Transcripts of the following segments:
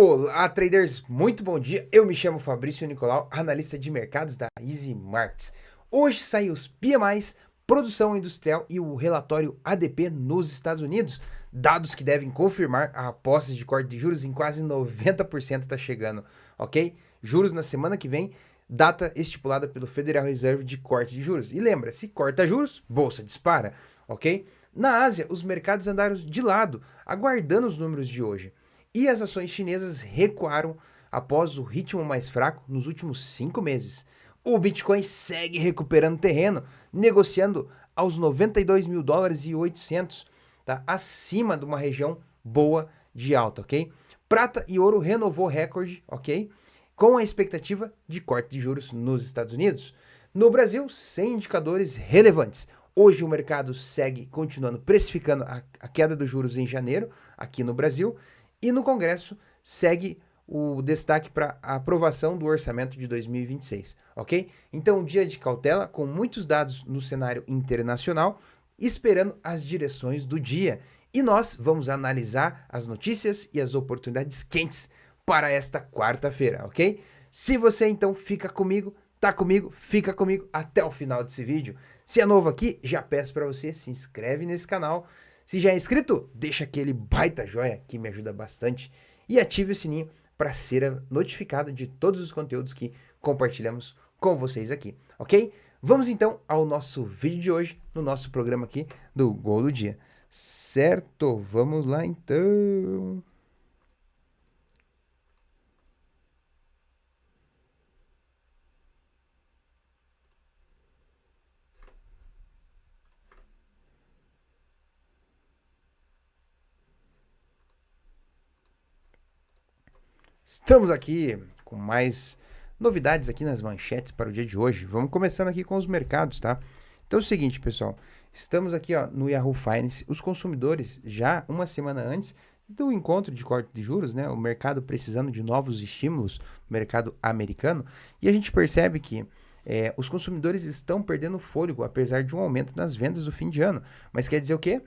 Olá, traders! Muito bom dia. Eu me chamo Fabrício Nicolau, analista de mercados da Easy Markets. Hoje saem os PMIs, produção industrial e o relatório ADP nos Estados Unidos, dados que devem confirmar a aposta de corte de juros em quase 90% está chegando, ok? Juros na semana que vem, data estipulada pelo Federal Reserve de corte de juros. E lembra, se corta juros, bolsa dispara, ok? Na Ásia, os mercados andaram de lado, aguardando os números de hoje. E as ações chinesas recuaram após o ritmo mais fraco nos últimos 5 meses. O Bitcoin segue recuperando terreno, negociando aos 92 mil dólares e 800, tá? Acima de uma região boa de alta, ok? Prata e ouro renovou recorde, ok? Com a expectativa de corte de juros nos Estados Unidos. No Brasil, sem indicadores relevantes. Hoje o mercado segue continuando precificando a queda dos juros em janeiro, aqui no Brasil, e no Congresso segue o destaque para a aprovação do orçamento de 2026, ok? Então, um dia de cautela, com muitos dados no cenário internacional, esperando as direções do dia. E nós vamos analisar as notícias e as oportunidades quentes para esta quarta-feira, ok? Se você então fica comigo, fica comigo até o final desse vídeo. Se é novo aqui, já peço para você se inscreve nesse canal. Se já é inscrito, deixa aquele baita joia que me ajuda bastante e ative o sininho para ser notificado de todos os conteúdos que compartilhamos com vocês aqui, ok? Vamos então ao nosso vídeo de hoje, no nosso programa aqui do Gol do Dia. Certo? Vamos lá então. Estamos aqui com mais novidades aqui nas manchetes para o dia de hoje. Vamos começando aqui com os mercados, tá? Então é o seguinte, pessoal. Estamos aqui ó, no Yahoo Finance. Os consumidores, já uma semana antes do encontro de corte de juros, né? O mercado precisando de novos estímulos, o mercado americano. E a gente percebe que os consumidores estão perdendo fôlego, apesar de um aumento nas vendas do fim de ano. Mas quer dizer o quê?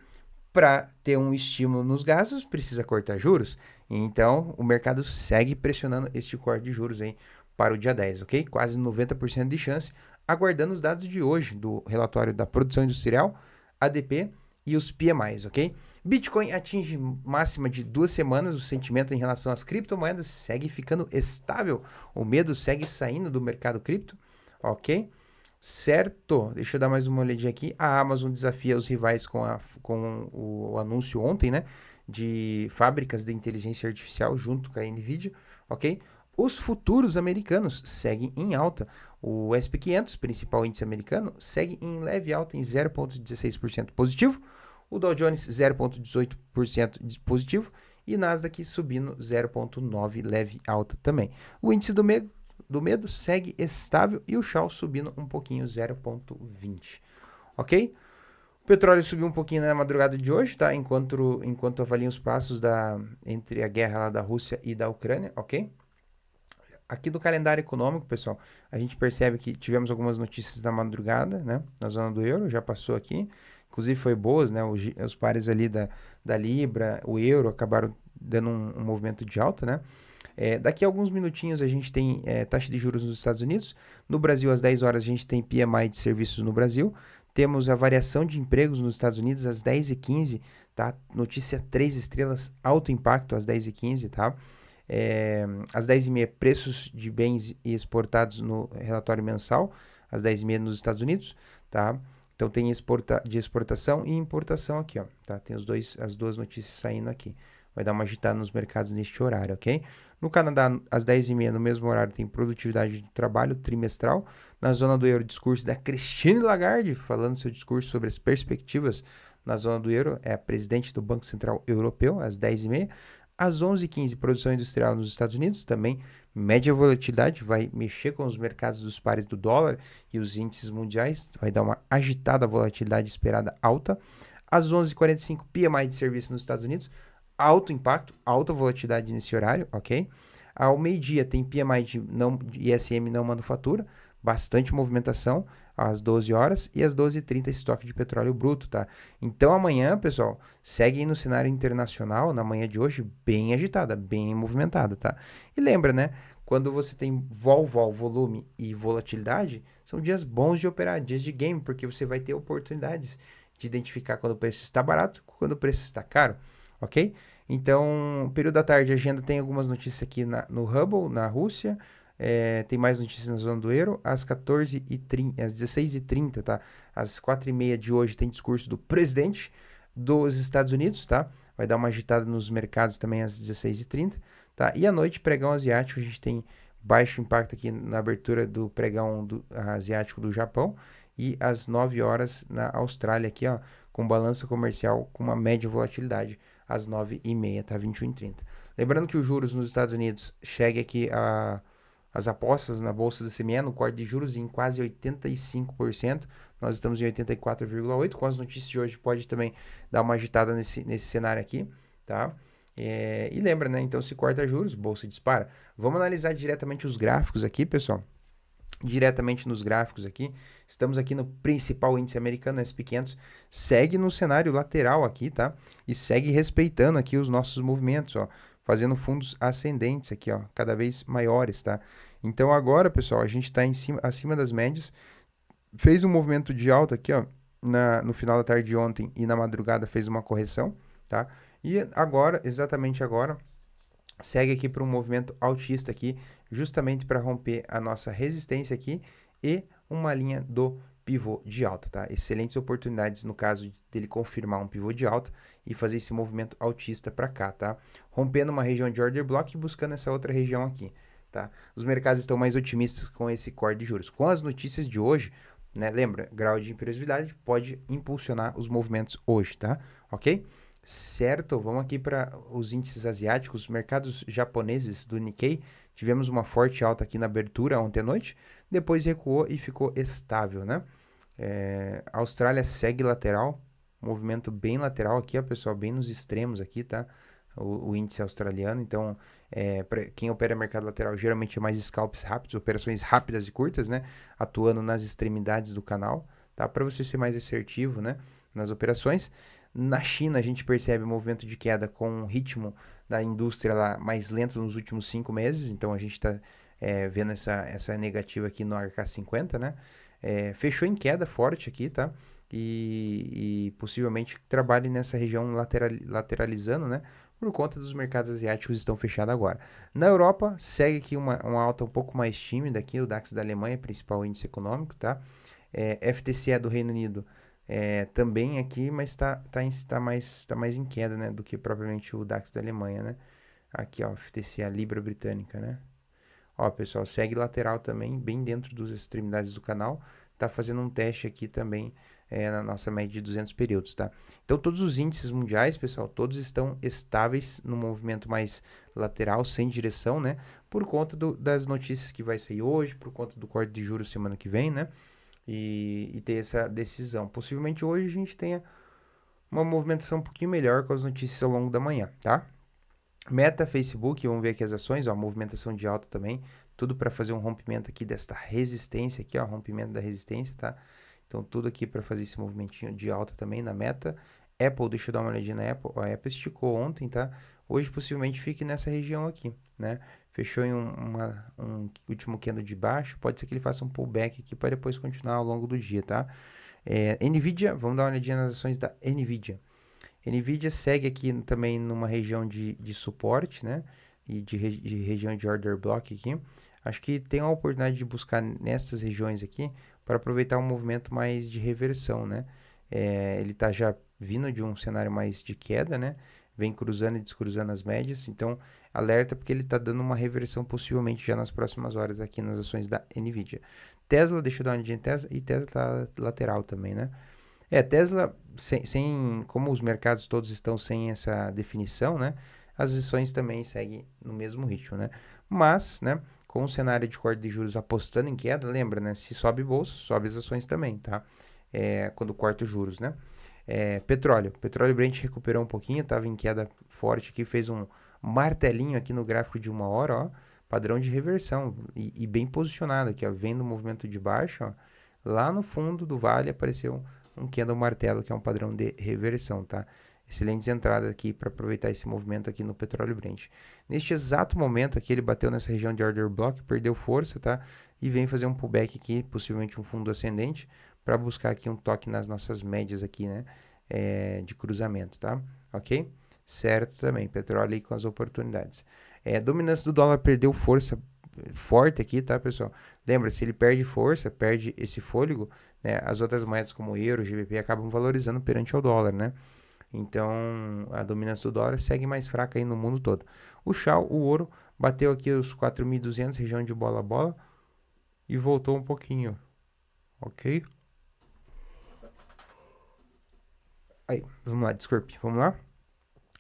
Para ter um estímulo nos gastos, precisa cortar juros. Então, o mercado segue pressionando este corte de juros aí para o dia 10, ok? Quase 90% de chance, aguardando os dados de hoje do relatório da produção industrial, ADP e os PMIs, ok? Bitcoin atinge máxima de 2 semanas, o sentimento em relação às criptomoedas segue ficando estável, o medo segue saindo do mercado cripto, ok? Certo, deixa eu dar mais uma olhadinha aqui. A Amazon desafia os rivais com o anúncio ontem, né? De fábricas de inteligência artificial junto com a NVIDIA, ok? Os futuros americanos seguem em alta. O SP500, principal índice americano, segue em leve alta em 0,16% positivo. O Dow Jones 0,18% positivo. E Nasdaq subindo 0,9% leve alta também. O índice do medo segue estável e o Shell subindo um pouquinho, 0,20, ok? O petróleo subiu um pouquinho na madrugada de hoje, tá? Enquanto avaliam os passos entre a guerra lá da Rússia e da Ucrânia, ok? Aqui do calendário econômico, pessoal, a gente percebe que tivemos algumas notícias da madrugada, né? Na zona do euro, já passou aqui. Inclusive foi boas, né? Os pares ali da Libra, o euro, acabaram dando um movimento de alta, né? Daqui a alguns minutinhos a gente tem taxa de juros nos Estados Unidos. No Brasil, às 10 horas, a gente tem PMI de serviços no Brasil. Temos a variação de empregos nos Estados Unidos às 10h15, tá? Notícia 3 estrelas, alto impacto às 10h15, tá? Às 10h30, preços de bens exportados no relatório mensal, às 10h30 nos Estados Unidos, tá? Então tem de exportação e importação aqui, ó, tá? Tem as duas notícias saindo aqui. Vai dar uma agitada nos mercados neste horário, ok? No Canadá, às 10h30, no mesmo horário, tem produtividade de trabalho trimestral. Na zona do euro, discurso da Christine Lagarde, falando seu discurso sobre as perspectivas na zona do euro, é a presidente do Banco Central Europeu, às 10h30. Às 11h15, produção industrial nos Estados Unidos, também média volatilidade, vai mexer com os mercados dos pares do dólar e os índices mundiais, vai dar uma agitada volatilidade esperada alta. Às 11h45, PMI de serviço nos Estados Unidos, alto impacto, alta volatilidade nesse horário, ok? Ao meio-dia tem PMI de ISM não manufatura, bastante movimentação às 12 horas e às 12h30 estoque de petróleo bruto, tá? Então amanhã, pessoal, segue aí no cenário internacional, na manhã de hoje, bem agitada, bem movimentada, tá? E lembra, né? Quando você tem volume e volatilidade, são dias bons de operar, dias de game, porque você vai ter oportunidades de identificar quando o preço está barato, quando o preço está caro, ok? Então, período da tarde, a agenda tem algumas notícias aqui no Hubble, na Rússia, tem mais notícias na zona do euro, às 14h30, às 16h30, tá? Às 4h30 de hoje tem discurso do presidente dos Estados Unidos, tá? Vai dar uma agitada nos mercados também às 16h30, tá? E à noite, pregão asiático, a gente tem baixo impacto aqui na abertura do pregão asiático do Japão e às 9 horas na Austrália aqui, ó, com balança comercial com uma média volatilidade às 9h30, tá? 21h30. Lembrando que os juros nos Estados Unidos chega aqui as apostas na bolsa da CME no corte de juros em quase 85%. Nós estamos em 84,8%. Com as notícias de hoje pode também dar uma agitada nesse cenário aqui, tá? E lembra, né? Então, se corta juros, bolsa dispara. Vamos analisar diretamente os gráficos aqui, pessoal. Diretamente nos gráficos aqui, estamos aqui no principal índice americano, SP500, segue no cenário lateral aqui, tá? E segue respeitando aqui os nossos movimentos, ó, fazendo fundos ascendentes aqui, ó, cada vez maiores, tá? Então agora, pessoal, a gente está acima das médias, fez um movimento de alta aqui, ó, no final da tarde de ontem e na madrugada fez uma correção, tá? E agora, exatamente agora, segue aqui para um movimento altista aqui, justamente para romper a nossa resistência aqui e uma linha do pivô de alta, tá? Excelentes oportunidades no caso dele confirmar um pivô de alta e fazer esse movimento altista para cá, tá? Rompendo uma região de order block e buscando essa outra região aqui, tá? Os mercados estão mais otimistas com esse corte de juros. Com as notícias de hoje, né? Lembra, grau de imprevisibilidade pode impulsionar os movimentos hoje, tá? Ok? Certo, vamos aqui para os índices asiáticos, mercados japoneses do Nikkei, tivemos uma forte alta aqui na abertura ontem à noite, depois recuou e ficou estável, né? A Austrália segue lateral, movimento bem lateral aqui, ó, pessoal, bem nos extremos aqui, tá? O índice australiano, então, para quem opera mercado lateral, geralmente é mais scalps rápidos, operações rápidas e curtas, né? Atuando nas extremidades do canal, tá? Para você ser mais assertivo, né? Nas operações. Na China, a gente percebe um movimento de queda com o ritmo da indústria lá mais lento nos últimos 5 meses. Então, a gente está vendo essa negativa aqui no HK50, né? Fechou em queda forte aqui, tá? E possivelmente trabalhe nessa região lateralizando, né? Por conta dos mercados asiáticos estão fechados agora. Na Europa, segue aqui uma alta um pouco mais tímida aqui, o DAX da Alemanha, principal índice econômico, tá? FTSE do Reino Unido também aqui, mas tá mais em queda, né, do que propriamente o DAX da Alemanha, né? Aqui, ó, FTSE, a Libra britânica, né? Ó, pessoal, segue lateral também, bem dentro das extremidades do canal. Tá fazendo um teste aqui também na nossa média de 200 períodos, tá? Então, todos os índices mundiais, pessoal, todos estão estáveis no movimento mais lateral, sem direção, né? Por conta das notícias que vai sair hoje, por conta do corte de juros semana que vem, né? E ter essa decisão. Possivelmente hoje a gente tenha uma movimentação um pouquinho melhor com as notícias ao longo da manhã, tá? Meta, Facebook, vamos ver aqui as ações, ó, movimentação de alta também, tudo para fazer um rompimento aqui desta resistência aqui, ó, rompimento da resistência, tá? Então tudo aqui para fazer esse movimentinho de alta também na Meta. Apple, deixa eu dar uma olhadinha na Apple, a Apple esticou ontem, tá? Hoje possivelmente fique nessa região aqui, né? Fechou em um último candle de baixo, pode ser que ele faça um pullback aqui para depois continuar ao longo do dia, tá? Nvidia, vamos dar uma olhadinha nas ações da Nvidia. Nvidia segue aqui também numa região de suporte, né? E de região de order block aqui. Acho que tem a oportunidade de buscar nessas regiões aqui para aproveitar um movimento mais de reversão, né? Ele está já vindo de um cenário mais de queda, né? Vem cruzando e descruzando as médias. Então, alerta porque ele está dando uma reversão possivelmente já nas próximas horas aqui nas ações da Nvidia. Tesla, deixa eu dar uma olhadinha em Tesla. E Tesla está lateral também, né? Tesla, como os mercados todos estão sem essa definição, né? As ações também seguem no mesmo ritmo, né? Mas, né? Com o cenário de corte de juros apostando em queda, lembra, né? Se sobe bolsa, sobe as ações também, tá? Quando corta os juros, né? Petróleo Brent recuperou um pouquinho, estava em queda forte aqui, fez um martelinho aqui no gráfico de 1 hora, ó. padrão de reversão e bem posicionado aqui, ó, vendo o movimento de baixo, ó, lá no fundo do vale apareceu um candle martelo, que é um padrão de reversão, tá? Excelentes entradas aqui para aproveitar esse movimento aqui no petróleo Brent. Neste exato momento aqui, ele bateu nessa região de order block, perdeu força, tá? E vem fazer um pullback aqui, possivelmente um fundo ascendente, para buscar aqui um toque nas nossas médias aqui, né? De cruzamento, tá? Ok? Certo também, petróleo aí com as oportunidades. A dominância do dólar perdeu força forte aqui, tá, pessoal? Lembra, se ele perde força, perde esse fôlego, né? As outras moedas como o euro, GBP acabam valorizando perante ao dólar, né? Então, a dominância do dólar segue mais fraca aí no mundo todo. O Shao, o ouro, bateu aqui os 4.200, região de bola a bola, e voltou um pouquinho, ok? Aí, vamos lá, desculpe, vamos lá?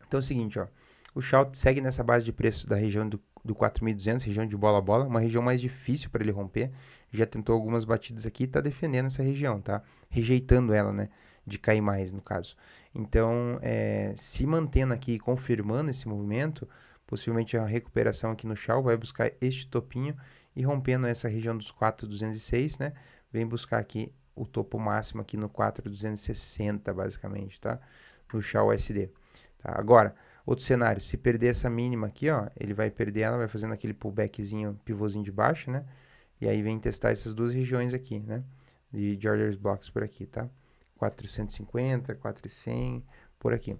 Então é o seguinte, ó, o Shao segue nessa base de preços da região do 4.200, região de bola a bola, uma região mais difícil para ele romper, já tentou algumas batidas aqui e tá defendendo essa região, tá? Rejeitando ela, né? De cair mais, no caso. Então, se mantendo aqui e confirmando esse movimento, possivelmente a recuperação aqui no Shao vai buscar este topinho e rompendo essa região dos 4.206, né? Vem buscar aqui o topo máximo aqui no 4.260, basicamente, tá? No Shao USD. Tá? Agora, outro cenário, se perder essa mínima aqui, ó, ele vai perder ela, vai fazendo aquele pullbackzinho, pivôzinho de baixo, né? E aí vem testar essas duas regiões aqui, né? De orders blocks por aqui, tá? 450, 400, por aqui.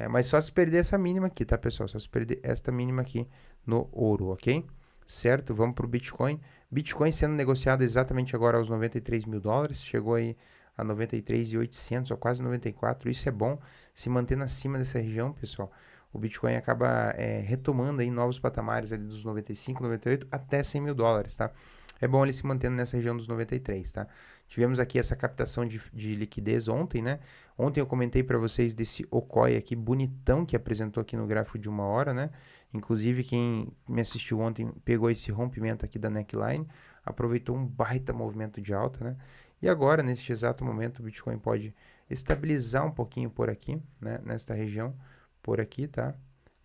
Mas só se perder essa mínima aqui, tá, pessoal? Só se perder esta mínima aqui no ouro, ok? Certo? Vamos para o Bitcoin. Bitcoin sendo negociado exatamente agora aos 93 mil dólares. Chegou aí a 93.800, ou quase 94. Isso é bom. Se mantendo acima dessa região, pessoal, o Bitcoin acaba retomando aí novos patamares ali dos 95, 98 até 100 mil dólares, tá? É bom ele se mantendo nessa região dos 93, tá? Tivemos aqui essa captação de liquidez ontem, né? Ontem eu comentei para vocês desse Okoi aqui bonitão que apresentou aqui no gráfico de 1 hora, né? Inclusive quem me assistiu ontem pegou esse rompimento aqui da neckline, aproveitou um baita movimento de alta, né? E agora, neste exato momento, o Bitcoin pode estabilizar um pouquinho por aqui, né? Nesta região, por aqui, tá?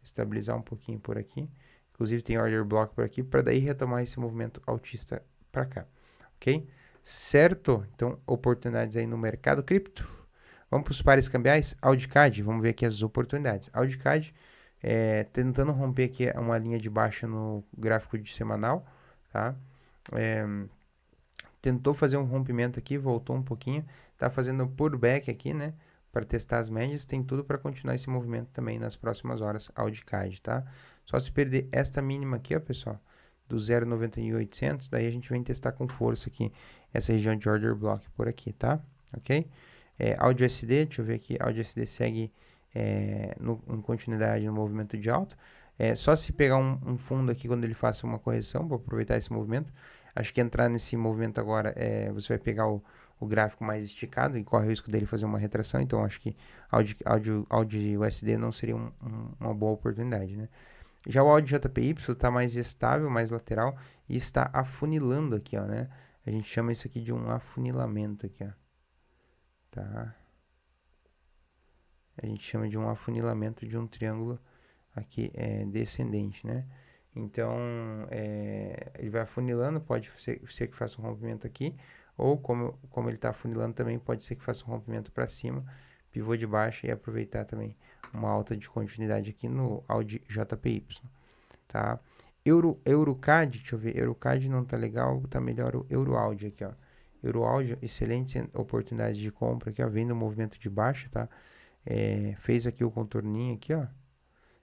Estabilizar um pouquinho por aqui. Inclusive tem order block por aqui, para daí retomar esse movimento altista para cá, ok? Certo? Então, oportunidades aí no mercado cripto. Vamos para os pares cambiais? Audicad, vamos ver aqui as oportunidades. Audicad, tentando romper aqui uma linha de baixa no gráfico de semanal, tá? Tentou fazer um rompimento aqui, voltou um pouquinho, tá fazendo pullback aqui, né? Para testar as médias, tem tudo para continuar esse movimento também nas próximas horas, Audicad, tá? Só se perder esta mínima aqui, ó, pessoal, do 0,91800, daí a gente vem testar com força aqui essa região de order block por aqui, tá? Ok? AUD-USD, deixa eu ver aqui, AUD-USD segue em continuidade no movimento de alta. Só se pegar um fundo aqui quando ele faça uma correção, para aproveitar esse movimento. Acho que entrar nesse movimento agora, você vai pegar o gráfico mais esticado e corre o risco dele fazer uma retração, então acho que AUD-USD não seria uma boa oportunidade, né? Já o AUD-JPY está mais estável, mais lateral e está afunilando aqui, ó, né? A gente chama isso aqui de um afunilamento aqui, ó. Tá? A gente chama de um afunilamento de um triângulo aqui descendente, né? Então, ele vai afunilando, pode ser que faça um rompimento aqui, ou como ele está afunilando também, pode ser que faça um rompimento para cima, pivô de baixa e aproveitar também uma alta de continuidade aqui no AUD JPY, tá? EuroCAD, deixa eu ver, EuroCAD não tá legal, tá melhor o EuroAudio aqui, ó. EuroAudio, excelente oportunidade de compra aqui, ó, vendo o movimento de baixa, tá? Fez aqui o contorninho aqui, ó,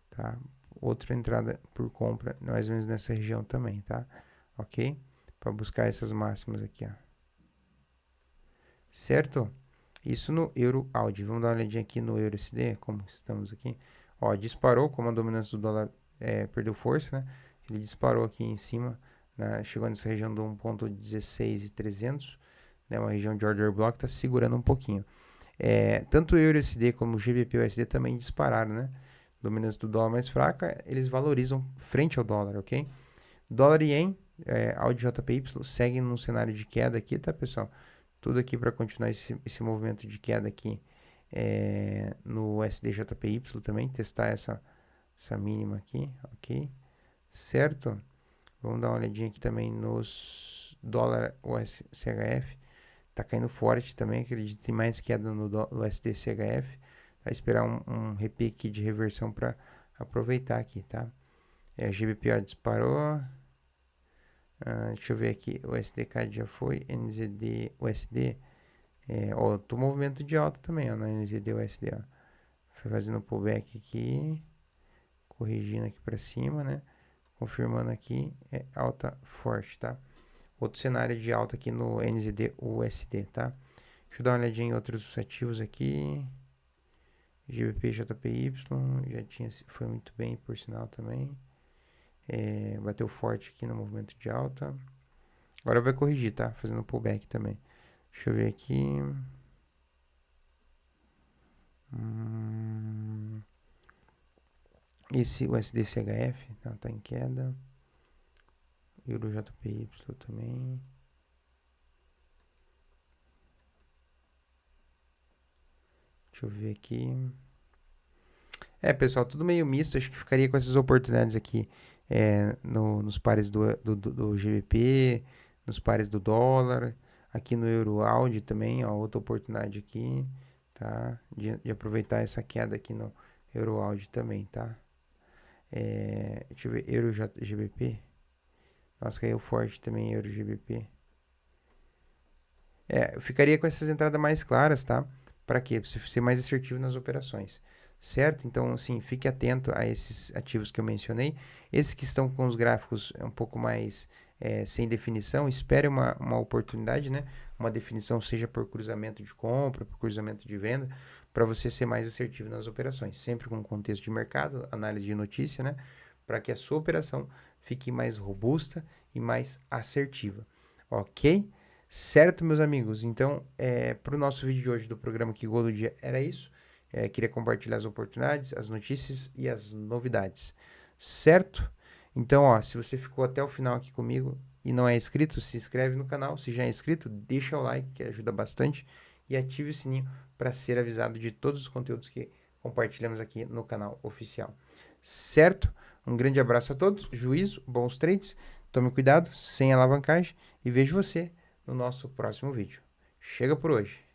tá? Outra entrada por compra, mais ou menos nessa região também, tá? Ok? Para buscar essas máximas aqui, ó. Certo? Isso no EuroAudio. Vamos dar uma olhadinha aqui no EURUSD, como estamos aqui. Ó, disparou, como a dominância do dólar perdeu força, né? Ele disparou aqui em cima, né? Chegou nessa região do 1.16 e 300, né? Uma região de order block, tá segurando um pouquinho. Tanto o EURUSD como o GBP-USD também dispararam, né? Dominância do dólar mais fraca, eles valorizam frente ao dólar, ok? Dólar e ien, AUD-JPY seguem num cenário de queda aqui, tá, pessoal? Tudo aqui para continuar esse movimento de queda aqui no SDJPY também, testar essa mínima aqui, ok? Certo? Vamos dar uma olhadinha aqui também nos dólar USCHF. Tá caindo forte também, acredito que tem mais queda no USDCHF. Vai esperar um repique de reversão para aproveitar aqui, tá? A GBP disparou. Deixa eu ver aqui, o SDK já foi, NZD, USD. Outro movimento de alta também, ó, no NZD, USD, ó. Foi fazendo pullback aqui, corrigindo aqui para cima, né? Confirmando aqui, alta forte, tá? Outro cenário de alta aqui no NZD USD, tá? Deixa eu dar uma olhadinha em outros ativos aqui. GBP JPY, já tinha, foi muito bem por sinal também. Bateu forte aqui no movimento de alta. Agora vai corrigir, tá? Fazendo pullback também. Deixa eu ver aqui. Esse USDCHF tá em queda. Euro JPY também. Deixa eu ver aqui. Pessoal, tudo meio misto. Acho que ficaria com essas oportunidades aqui nos pares do GBP, nos pares do dólar. Aqui no EuroAudi também, ó, outra oportunidade aqui, tá? De aproveitar essa queda aqui no EuroAudi também, tá? Deixa eu ver, EuroGBP. Nossa, caiu forte também, EuroGBP. Eu ficaria com essas entradas mais claras, tá? Para quê? Para você ser mais assertivo nas operações, certo? Então, assim, fique atento a esses ativos que eu mencionei. Esses que estão com os gráficos um pouco mais sem definição, espere uma oportunidade, né? Uma definição, seja por cruzamento de compra, por cruzamento de venda, para você ser mais assertivo nas operações. Sempre com contexto de mercado, análise de notícia, né? Para que a sua operação fique mais robusta e mais assertiva, ok? Certo, meus amigos? Então, para o nosso vídeo de hoje do programa Que Gol do Dia era isso. Queria compartilhar as oportunidades, as notícias e as novidades. Certo? Então, ó, se você ficou até o final aqui comigo e não é inscrito, se inscreve no canal. Se já é inscrito, deixa o like, que ajuda bastante. E ative o sininho para ser avisado de todos os conteúdos que compartilhamos aqui no canal oficial. Certo? Um grande abraço a todos. Juízo, bons trades. Tome cuidado, sem alavancagem. E vejo você no nosso próximo vídeo. Chega por hoje.